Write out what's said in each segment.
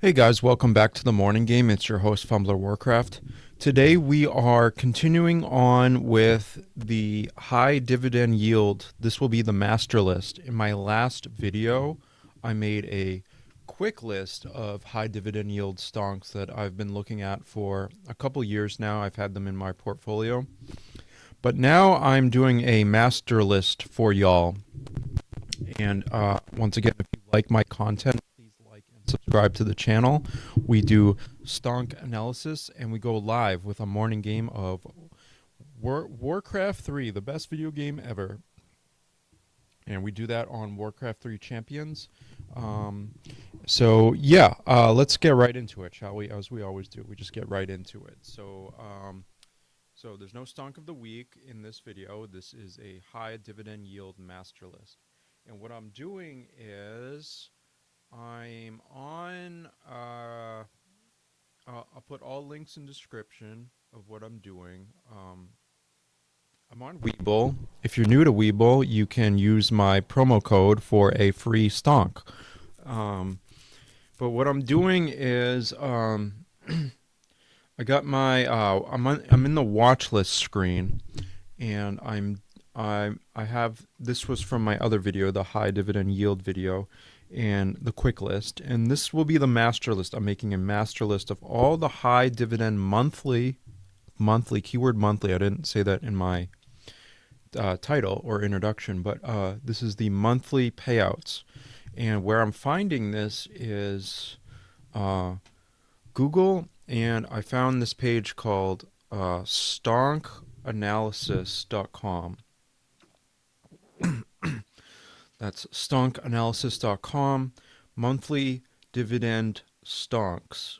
Hey guys, welcome back to the morning game. It's your host, Fumbler Warcraft. Today we are continuing on with the high dividend yield. This will be the master list. In my last video, I made a quick list of high dividend yield stonks that I've been looking at for a couple years now. I've had them in my portfolio. But now I'm doing a master list for y'all. And once again, if you like my content, please like and subscribe to the channel. We do stonk analysis, and we go live with a morning game of Warcraft 3, the best video game ever. And we do that on Warcraft 3 Champions. Let's get right into it, shall we? As we always do, we just get right into it. So there's no stonk of the week in this video. This is a high dividend yield master list. And what I'm doing is I'm on, I'll put all links in description of what I'm doing. I'm on Webull. If you're new to Webull, you can use my promo code for a free stonk. But what I'm doing is I got my I'm in the watch list screen, and I have, this was from my other video, the high dividend yield video, and the quick list, and this will be the master list. I'm making a master list of all the high dividend monthly keyword monthly. I didn't say that in my title or introduction, but this is the monthly payouts, and where I'm finding this is Google, and I found this page called stonkanalysis.com. That's stonkanalysis.com, monthly dividend stonks.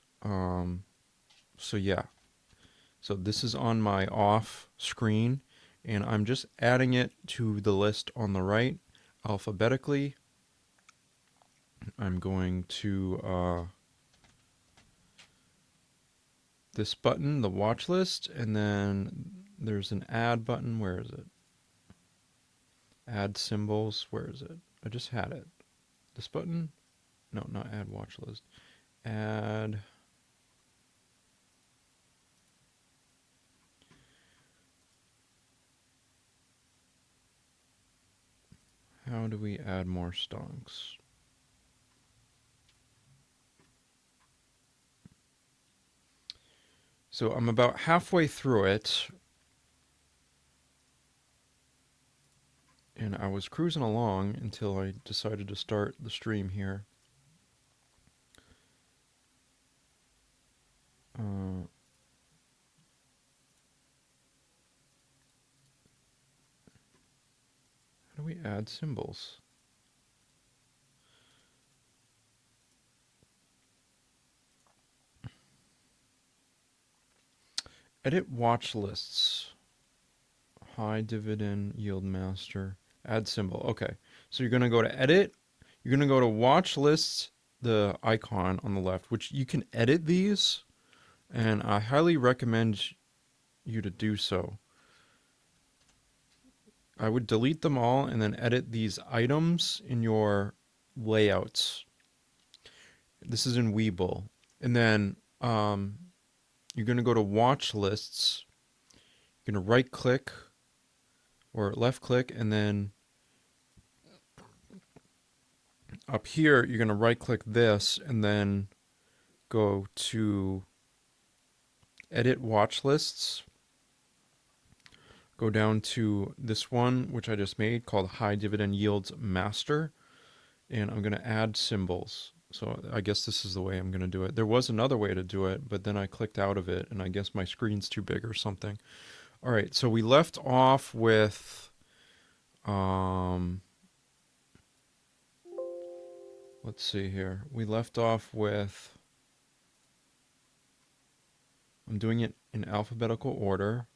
So this is on my off screen, and I'm just adding it to the list on the right alphabetically. I'm going to this button, the watch list, and then there's an add button. Where is it? Add symbols. Where is it? I just had it. This button? No, not add watch list. Add. How do we add more stonks? So I'm about halfway through it, and I was cruising along until I decided to start the stream here. How do we add symbols? Edit watch lists. High dividend yield master. Add symbol. Okay. So you're going to go to edit. You're going to go to watch lists, the icon on the left, which you can edit these, and I highly recommend you to do so. I would delete them all and then edit these items in your layouts. This is in Webull. And then you're going to go to watch lists. You're going to right click or left click, and then up here you're going to right click this and then go to edit watch lists. Go down to this one, which I just made, called High Dividend Yields Master, and I'm going to add symbols. So I guess this is the way I'm going to do it. There was another way to do it, but then I clicked out of it, and I guess my screen's too big or something. All right, so we left off with, let's see here. We left off with, I'm doing it in alphabetical order.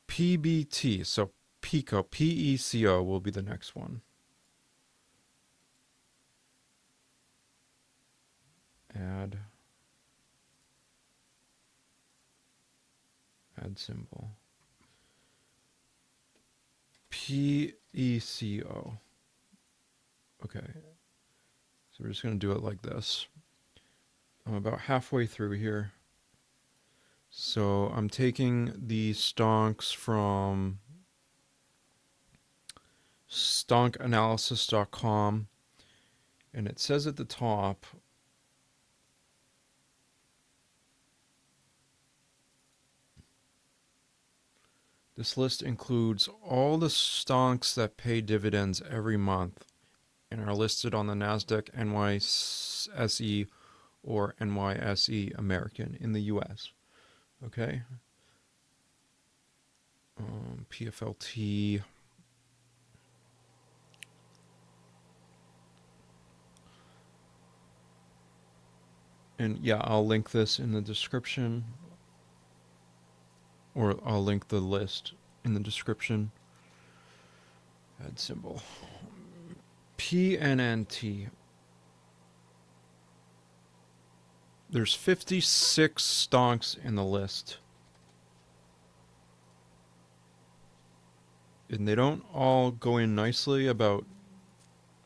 PBT, so PECO, PECO will be the next one. Add symbol. PECO. Okay. So we're just going to do it like this. I'm about halfway through here. So I'm taking the stonks from stonkanalysis.com, and it says at the top, this list includes all the stonks that pay dividends every month and are listed on the NASDAQ NYSE or NYSE American in the US. Okay. PFLT. And yeah, I'll link this in the description, or I'll link the list in the description. Add symbol. PNNT. There's 56 stonks in the list. And they don't all go in nicely. About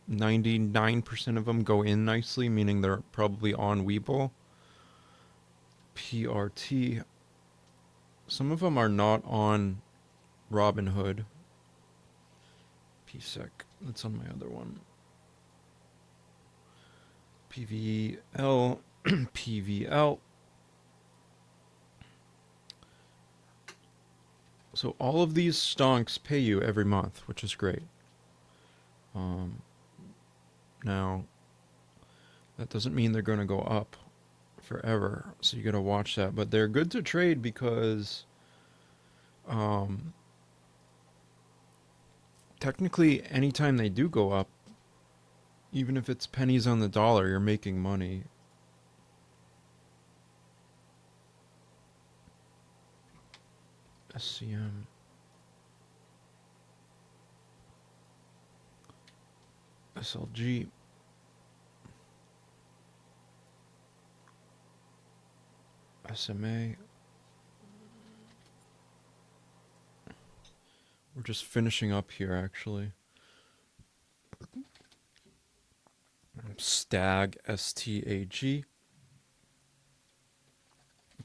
99% of them go in nicely, meaning they're probably on Webull. PRT. Some of them are not on Robinhood. PSEC. That's on my other one. PVL. PVL. So all of these stonks pay you every month, which is great. Now, that doesn't mean they're going to go up forever, so you got to watch that. But they're good to trade because technically, anytime they do go up, even if it's pennies on the dollar, you're making money. SCM. SLG. SMA. We're just finishing up here, actually. Stag, STAG.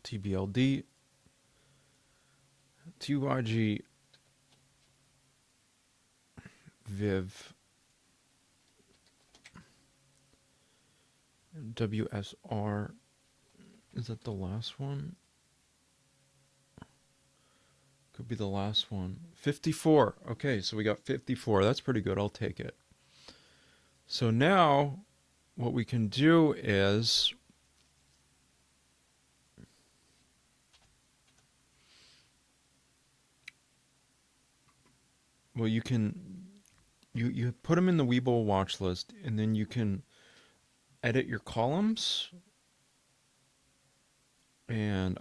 TBLD. TYG. Viv. WSR. Is that the last one? Could be the last one. 54. Okay, so we got 54. That's pretty good. I'll take it. So now what we can do is you can you put them in the Webull watch list, and then you can edit your columns. And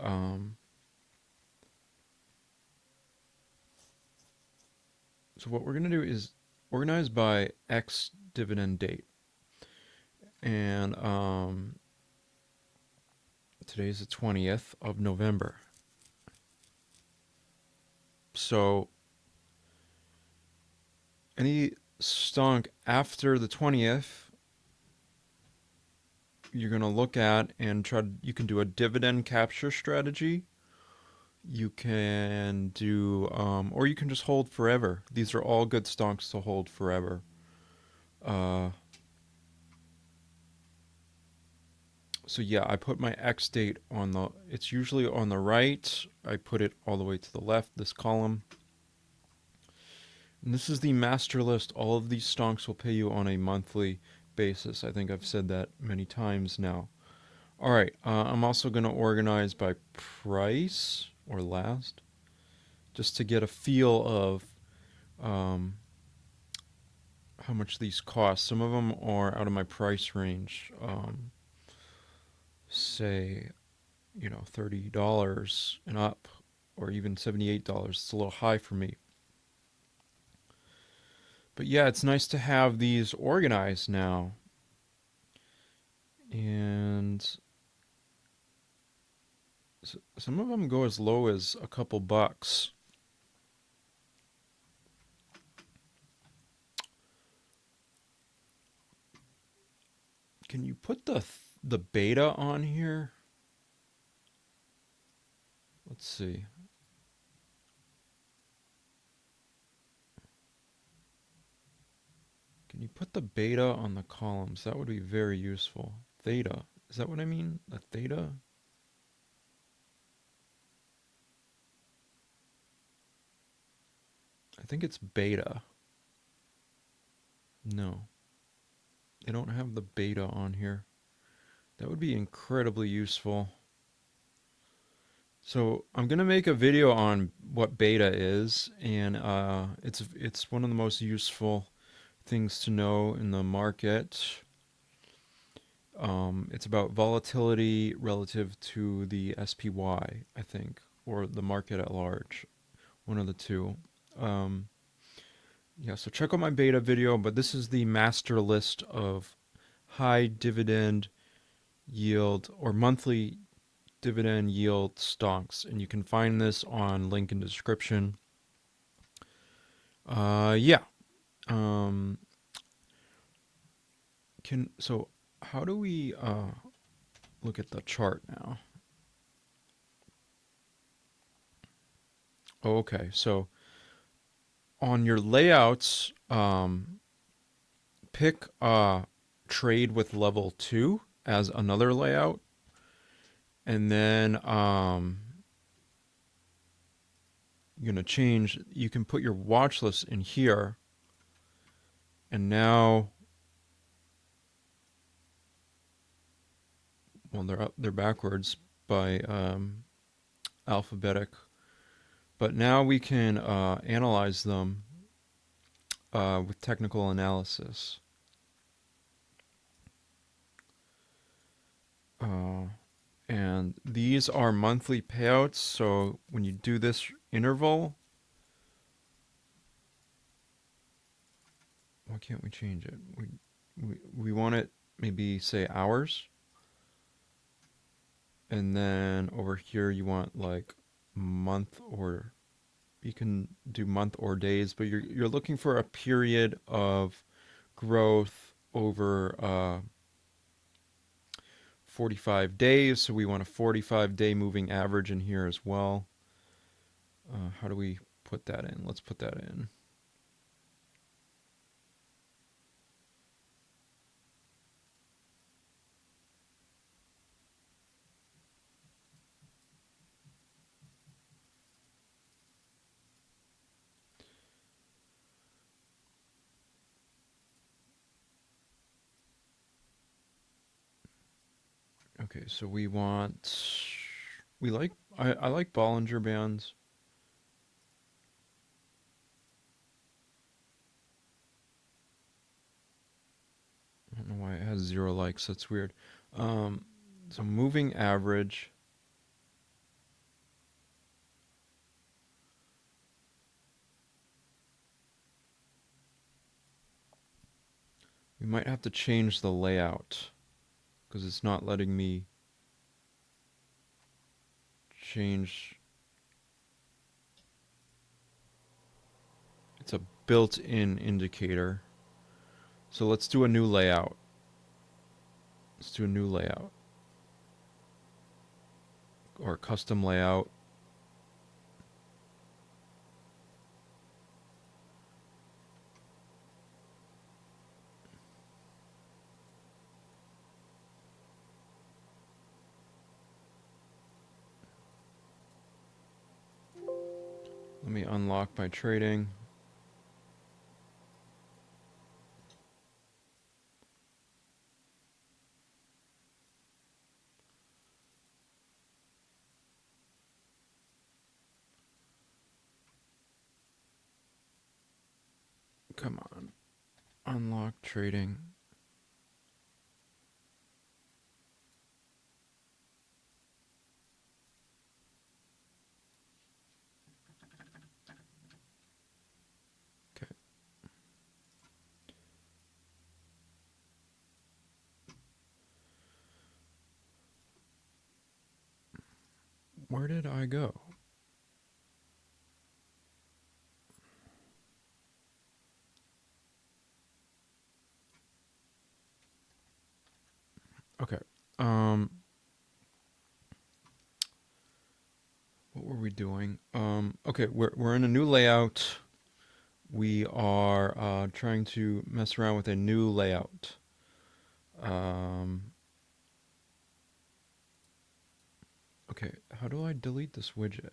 so what we're going to do is organize by X dividend date. And today's the 20th of November. So any stonk after the 20th, you're going to look at and you can do a dividend capture strategy. You can do, or you can just hold forever. These are all good stonks to hold forever. So yeah, I put my X date on it's usually on the right. I put it all the way to the left, this column. And this is the master list. All of these stonks will pay you on a monthly basis. I think I've said that many times now. All right, I'm also going to organize by price or last, just to get a feel of how much these cost. Some of them are out of my price range. Say, $30 and up, or even $78. It's a little high for me. But yeah, it's nice to have these organized now. And some of them go as low as a couple bucks. Can you put the the beta on here? Let's see. Can you put the beta on the columns? That would be very useful. Theta. Is that what I mean? A theta? I think it's beta. No. They don't have the beta on here. That would be incredibly useful. So I'm gonna make a video on what beta is, and it's one of the most useful things to know in the market. It's about volatility relative to the SPY, I think, or the market at large, one of the two. Um, yeah, so check out my beta video, but this is the master list of high dividend yield or monthly dividend yield stocks, and you can find this on link in description. Yeah. Um, so how do we look at the chart now? Oh, okay, so on your layouts, pick trade with level 2 as another layout, and then you're gonna change. You can put your watch list in here, and now, well, they're backwards by alphabetic, but now we can analyze them with technical analysis. Uh, and these are monthly payouts. So when you do this interval, why can't we change it? We want it maybe say hours, and then over here you want like month, or you can do month or days, but you're looking for a period of growth over 45 days. So we want a 45-day moving average in here as well. How do we put that in? Let's put that in. Okay, so we want, I like Bollinger Bands. I don't know why it has 0 likes. That's weird. Um, so moving average. We might have to change the layout because it's not letting me change. It's a built-in indicator. So let's do a new layout. Let's do a new layout or custom layout. Let me unlock my trading. Come on. Unlock trading. Okay. Where did I go? Okay. Um, what were we doing? Okay, we're in a new layout. We are trying to mess around with a new layout. Um, okay, how do I delete this widget?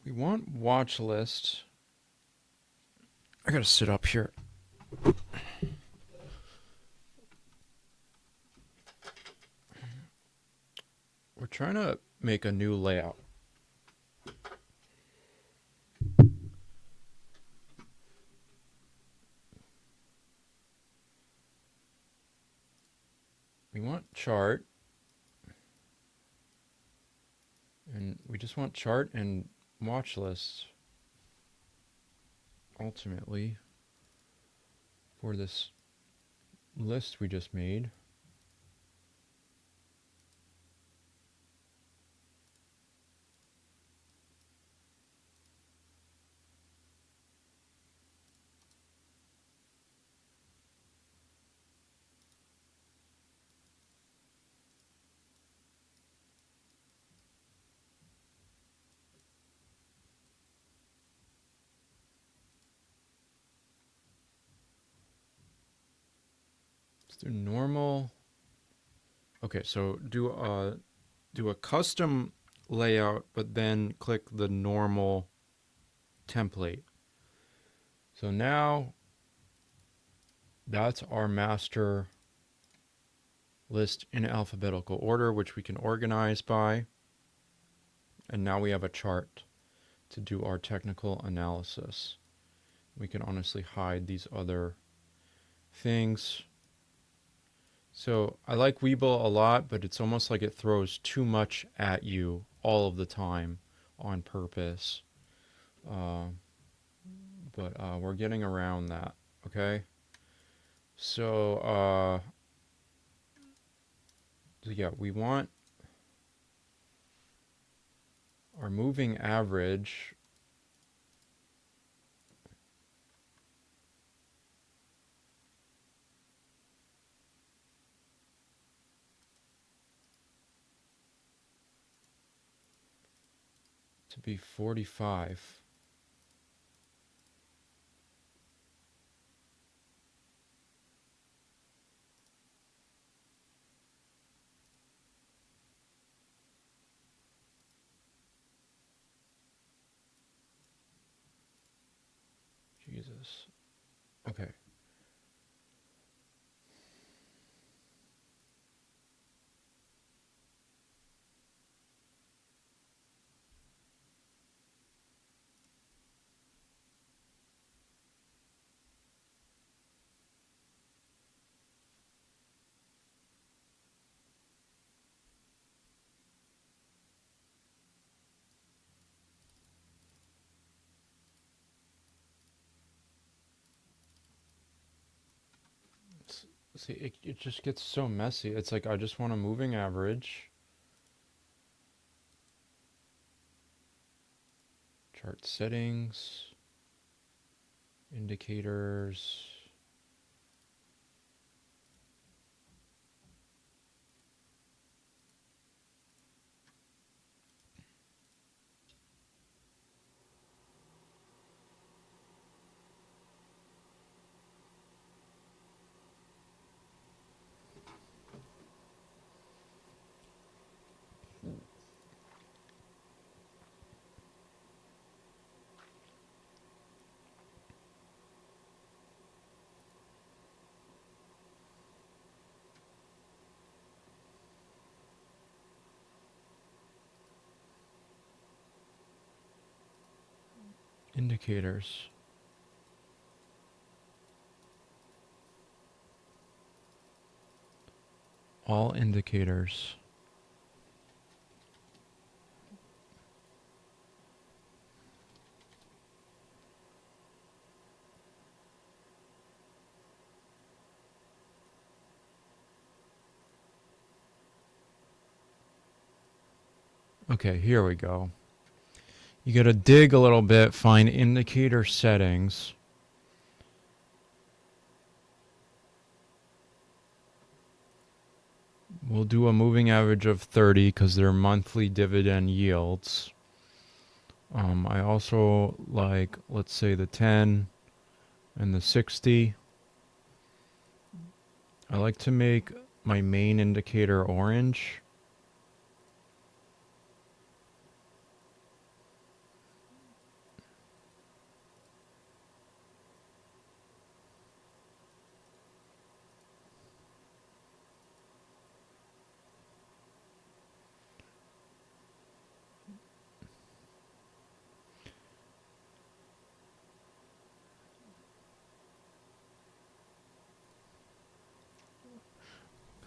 We want watch list. I gotta sit up here. We're trying to make a new layout. We want chart, and we just want chart and watch lists ultimately for this list we just made. Let's do normal. Okay, so do a custom layout, but then click the normal template. So now that's our master list in alphabetical order, which we can organize by. And now we have a chart to do our technical analysis. We can honestly hide these other things. So I like Webull a lot, but it's almost like it throws too much at you all of the time on purpose. Uh, but we're getting around that, okay? So yeah, we want our moving average to be 45. Jesus. Okay. See, it just gets so messy. It's like I just want a moving average. Chart settings, indicators. Indicators. All indicators. Okay, here we go. You got to dig a little bit, find indicator settings. We'll do a moving average of 30 because they're monthly dividend yields. I also like, let's say, the 10 and the 60. I like to make my main indicator orange.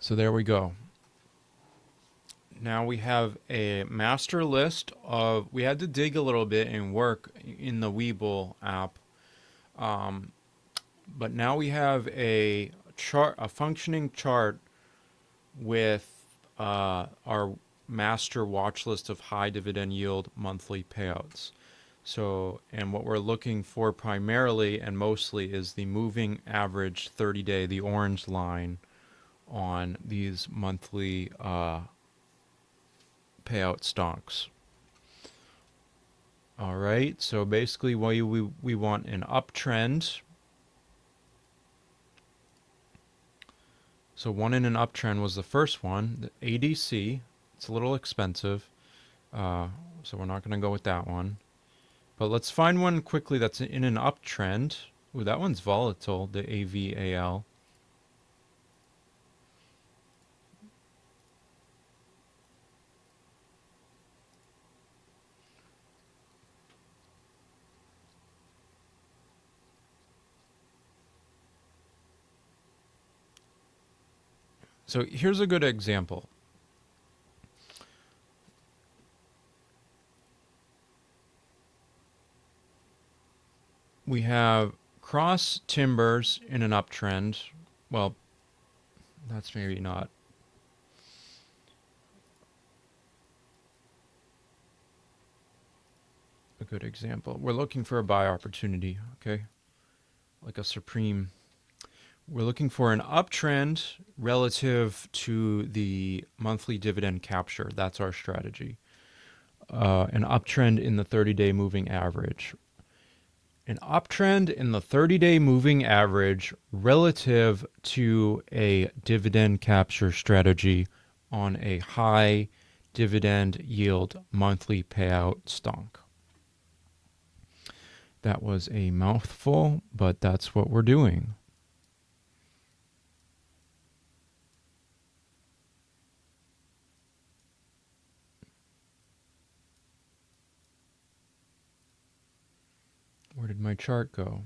So there we go. Now we have a master list of, we had to dig a little bit and work in the Webull app. But now we have a chart, a functioning chart with our master watch list of high dividend yield monthly payouts. So, and what we're looking for primarily and mostly is the moving average 30-day, the orange line on these monthly payout stocks. All right, so basically we want an uptrend. So one in an uptrend was the first one, the ADC. It's a little expensive, so we're not going to go with that one. But let's find one quickly that's in an uptrend. Ooh, that one's volatile, the AVAL. So here's a good example. We have cross timbers in an uptrend. Well, that's maybe not a good example. We're looking for a buy opportunity, okay? Like a supreme. We're looking for an uptrend relative to the monthly dividend capture. That's our strategy. An uptrend in the 30-day moving average. An uptrend in the 30-day moving average relative to a dividend capture strategy on a high dividend yield monthly payout stock. That was a mouthful, but that's what we're doing. Where did my chart go?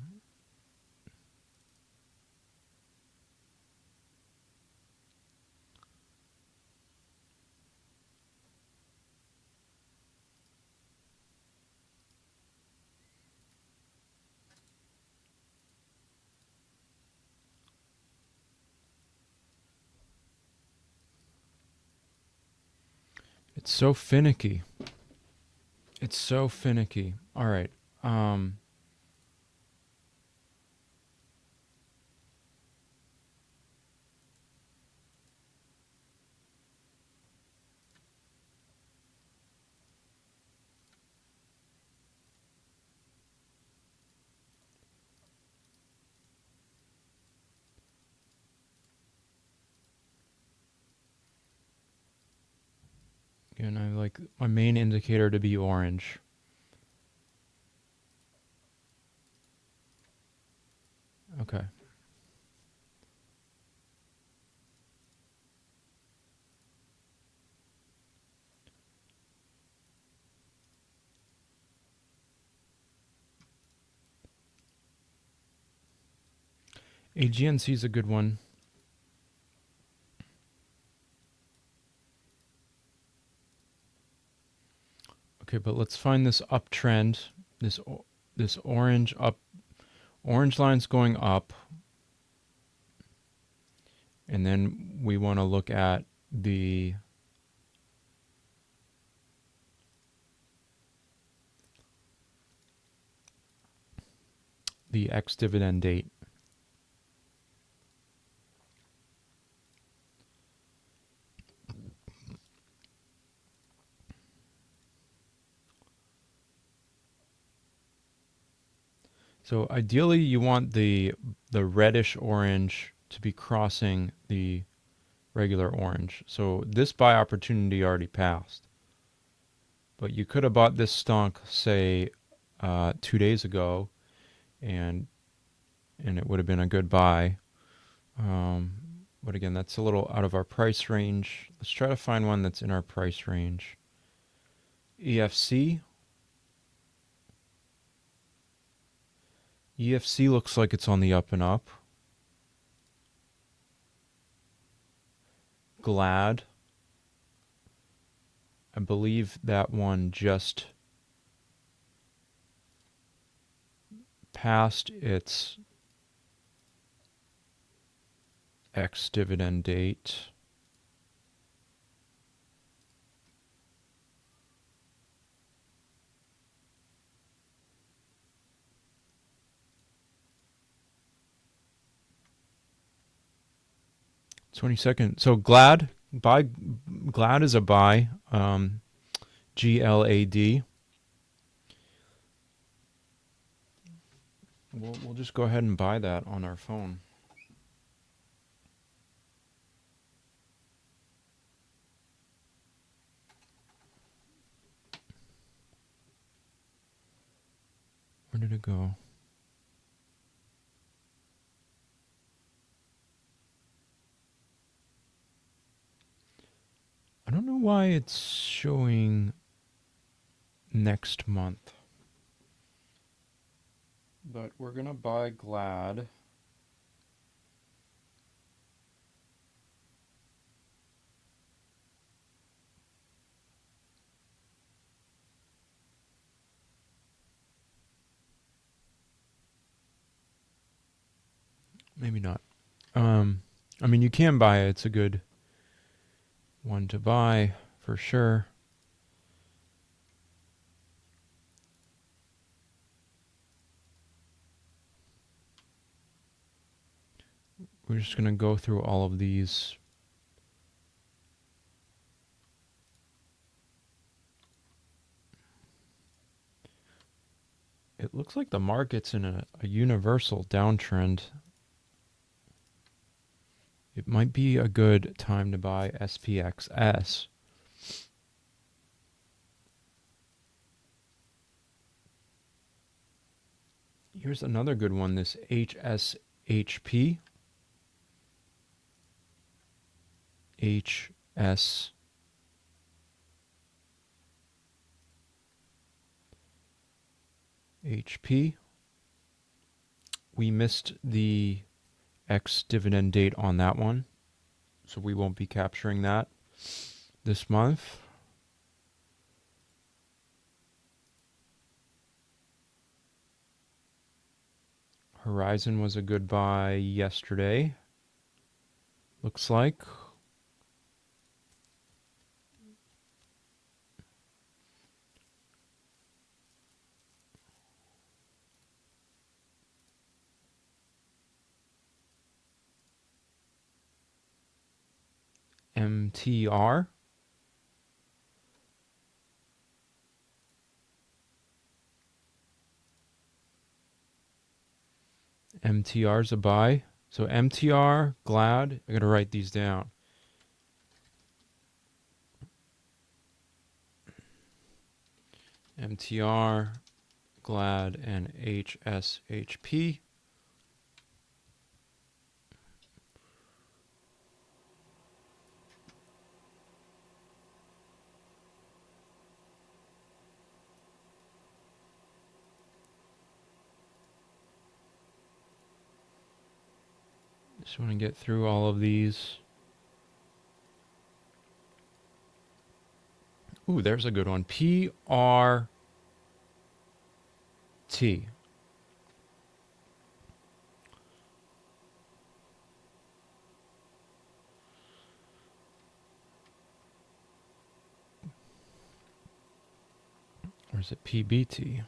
It's so finicky. It's so finicky. All right. And I like my main indicator to be orange. Okay. AGNC is a good one. Okay, but let's find this uptrend. This orange line's going up, and then we want to look at the the ex-dividend date. So ideally you want the reddish orange to be crossing the regular orange. So this buy opportunity already passed. But you could have bought this stonk, say, 2 days ago, and it would have been a good buy. But again, that's a little out of our price range. Let's try to find one that's in our price range. EFC. EFC looks like it's on the up and up. Glad. I believe that one just passed its ex-dividend date. '22nd. So Glad is a buy. GLAD. We'll just go ahead and buy that on our phone. Where did it go? I don't know why it's showing next month. But we're going to buy Glad. Maybe not. I mean, you can buy it. It's a good one to buy for sure. We're just going to go through all of these. It looks like the market's in a universal downtrend. It might be a good time to buy SPXS. Here's another good one, this HSHP. HP. We missed the ex-dividend date on that one, so we won't be capturing that this month. Horizon was a good buy yesterday, looks like. MTR. MTR's a buy. So MTR, Glad, I gotta write these down. MTR, Glad, and HSHP. Just want to get through all of these. Ooh, there's a good one. PRT. Or is it PBT?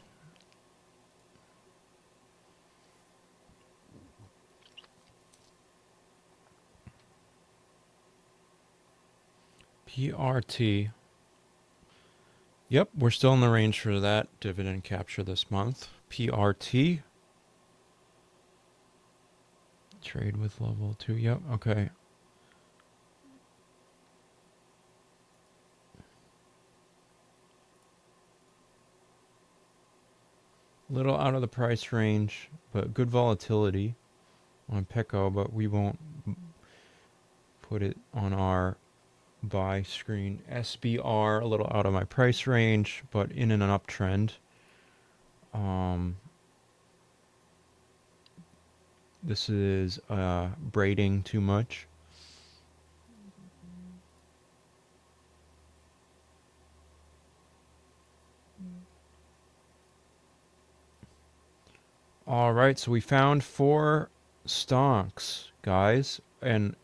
PRT. Yep, we're still in the range for that dividend capture this month. PRT. Trade with level 2. Yep, okay. Little out of the price range, but good volatility on Pico, but we won't put it on our buy screen. SBR, a little out of my price range, but in an uptrend. This is braiding too much. All right, so we found 4 stonks, guys, and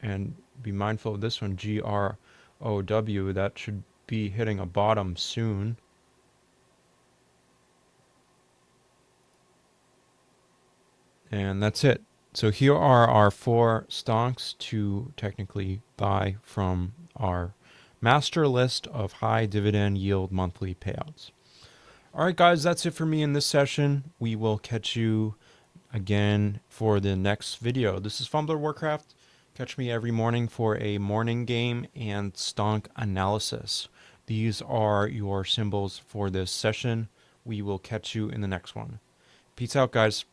be mindful of this one, GROW. That should be hitting a bottom soon. And that's it. So here are our 4 stonks to technically buy from our master list of high dividend yield monthly payouts. All right, guys, that's it for me in this session. We will catch you again for the next video. This is Fumbler Warcraft. Catch me every morning for a morning game and stonk analysis. These are your symbols for this session. We will catch you in the next one. Peace out, guys.